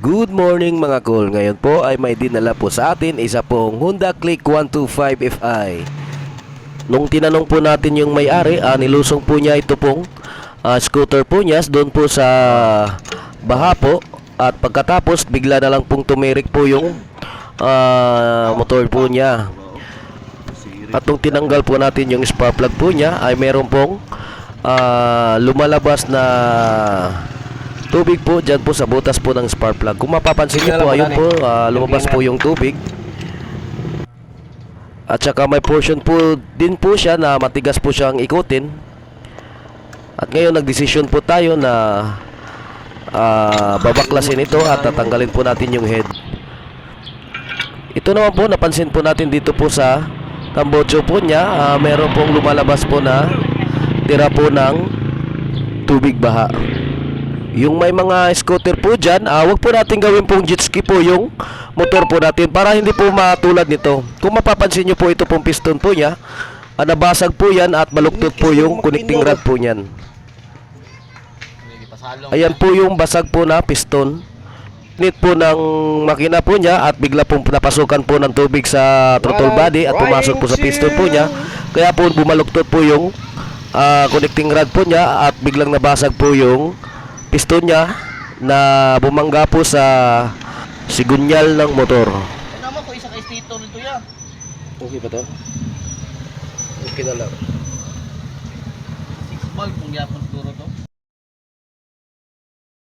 Good morning mga kol. Ngayon po ay may dinala po sa atin isa pong Honda Click 125 Fi. Nung tinanong po natin yung may-ari, nilusong po niya ito pong scooter po niya doon po sa baha po. At pagkatapos bigla na lang pong tumirik po yung motor po niya. At nung tinanggal po natin yung spark plug po niya ay meron pong lumalabas na tubig po dyan po sa butas po ng spark plug. Kung mapapansin niyo po, ayun po, lumabas po yung tubig. At saka may portion po din po siya na matigas po siyang ikutin. At ngayon nagdesisyon po tayo na babaklasin ito at tatanggalin po natin yung head. Ito naman po, napansin po natin dito po sa tambocho po niya, meron pong lumalabas po na tira po ng tubig baha. Yung may mga scooter po dyan, wag po natin gawin pong jet ski po yung motor po natin para hindi po matulad nito. Kung mapapansin nyo po, ito pong piston po niya, nabasag po yan at baluktot po yung connecting rod po niyan. Ayan po yung basag po na piston. Nit po ng makina po niya at bigla pong napasukan po ng tubig sa throttle body at pumasok po sa piston po niya. Kaya po bumaluktot po yung connecting rod po niya at biglang nabasag po yung piston niya na bumangga po sa sigunyal ng motor. Ano mo kung isa kay stator nito ya? Okay ba to? Okay na lang. 6 valve kung yapon.